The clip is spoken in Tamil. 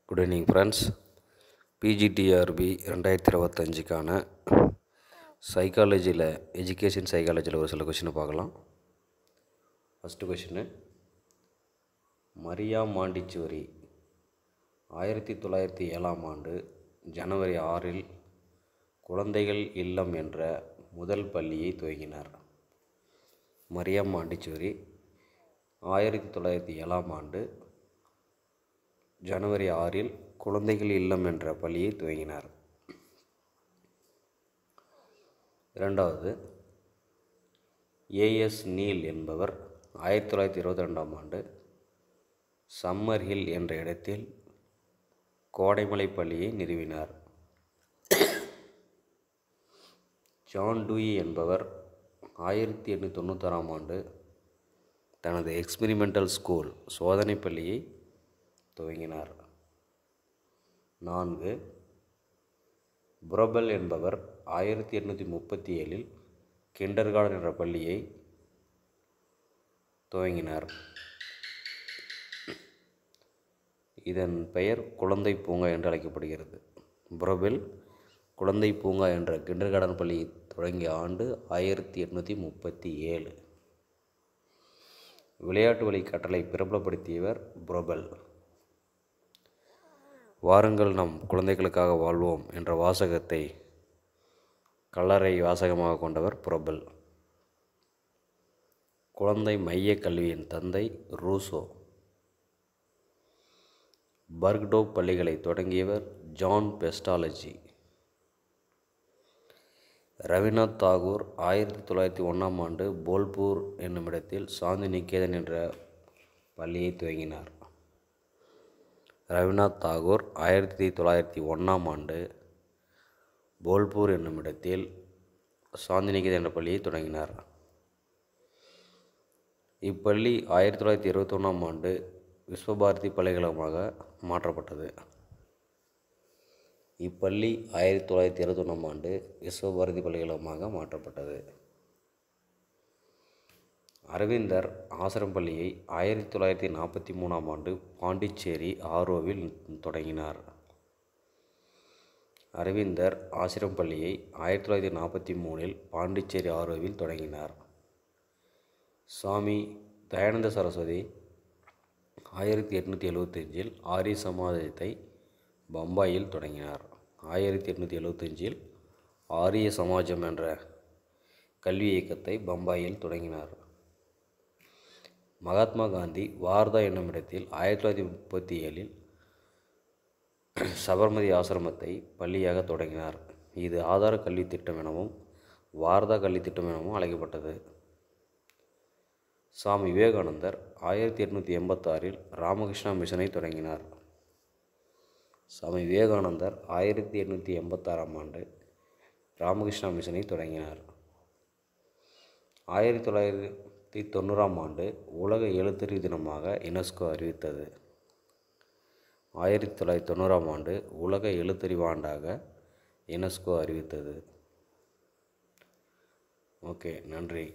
Good evening friends. பிஜிடிஆர்பி 2025க்கான சைக்காலஜியில் எஜுகேஷன் சைக்காலஜியில் ஒரு சில கொஷினை பார்க்கலாம். ஃபஸ்ட்டு கொஷினு, மரியா மாண்டிச்சோரி 1907ஆம் ஆண்டு ஜனவரி 6இல் குழந்தைகள் இல்லம் என்ற முதல் பள்ளியை துவங்கினார். மரியா மாண்டிச்சோரி 1907ஆம் ஆண்டு ஜனவரி 6இல் குழந்தைகள் இல்லம் என்ற பள்ளியை துவங்கினார். இரண்டாவது, ஏஎஸ் நீல் என்பவர் 1922ஆம் ஆண்டு சம்மர் ஹில் என்ற இடத்தில் கோடைமலை பள்ளியை நிறுவினார். ஜான் டூயி என்பவர் 1896ஆம் ஆண்டு தனது எக்ஸ்பிரிமெண்டல் ஸ்கூல் சோதனை பள்ளியை துவங்கினார். 4, புரோபெல் என்பவர் 1837இல் கிண்டர்கார்டன் என்ற பள்ளியை துவங்கினார். இதன் பெயர் குழந்தை பூங்கா என்று அழைக்கப்படுகிறது. புரோபெல் குழந்தை பூங்கா என்ற கிண்டர்கார்டன் பள்ளியை தொடங்கிய ஆண்டு 1837. விளையாட்டு வழி கற்றலை பிரபலப்படுத்தியவர் புரோபெல். வாருங்கள் நம் குழந்தைகளுக்காக வாழ்வோம் என்ற வாசகத்தை கல்லறை வாசகமாக கொண்டவர் புரோபெல். குழந்தை மைய கல்வியின் தந்தை ரூசோ. பர்க்டோப் பள்ளிகளை தொடங்கியவர் ஜான் பெஸ்டாலஜி. ரவீந்திரநாத் தாகூர் 1901ஆம் ஆண்டு போல்பூர் என்னும் இடத்தில் சாந்தி நிகேதன் என்ற பள்ளியை துவங்கினார். ரவீந்திரநாத் தாகூர் 1901ஆம் ஆண்டு போல்பூர் என்னும் இடத்தில் சாந்தி நிகேதன் என்ற பள்ளியை தொடங்கினார். இப்பள்ளி 1921ஆம் ஆண்டு விஸ்வபாரதி பல்கலைக்கழகமாக மாற்றப்பட்டது. இப்பள்ளி 1921ஆம் ஆண்டு விஸ்வபாரதி பல்கலைக்கழகமாக மாற்றப்பட்டது. அரவிந்தர் ஆசிரம் பள்ளியை 1943ஆம் ஆண்டு பாண்டிச்சேரி ஆரோவில் தொடங்கினார். அரவிந்தர் ஆசிரம் பள்ளியை 1943இல் பாண்டிச்சேரி ஆரோவில் தொடங்கினார். சுவாமி தயானந்த சரஸ்வதி 1875இல் ஆரிய சமாஜத்தை பம்பாயில் தொடங்கினார். 1875இல் ஆரிய சமாஜம் என்ற கல்வி இயக்கத்தை பம்பாயில் தொடங்கினார். மகாத்மா காந்தி வார்தா என்னும் இடத்தில் 1937இல் சபர்மதி ஆசிரமத்தை பள்ளியாக தொடங்கினார். இது ஆதார கல்வி திட்டம் எனவும் வார்தா கல்வி திட்டம் எனவும் அழைக்கப்பட்டது. சுவாமி விவேகானந்தர் 1886இல் ராமகிருஷ்ணா மிஷனை தொடங்கினார். சுவாமி விவேகானந்தர் 1886ஆம் ஆண்டு ராமகிருஷ்ணா மிஷனை தொடங்கினார். 1990ஆம் ஆண்டு உலக எழுத்தறிவு தினமாக யுனெஸ்கோ அறிவித்தது. 1990ஆம் ஆண்டு உலக எழுத்தறிவு ஆண்டாக யுனெஸ்கோ அறிவித்தது. ஓகே, நன்றி.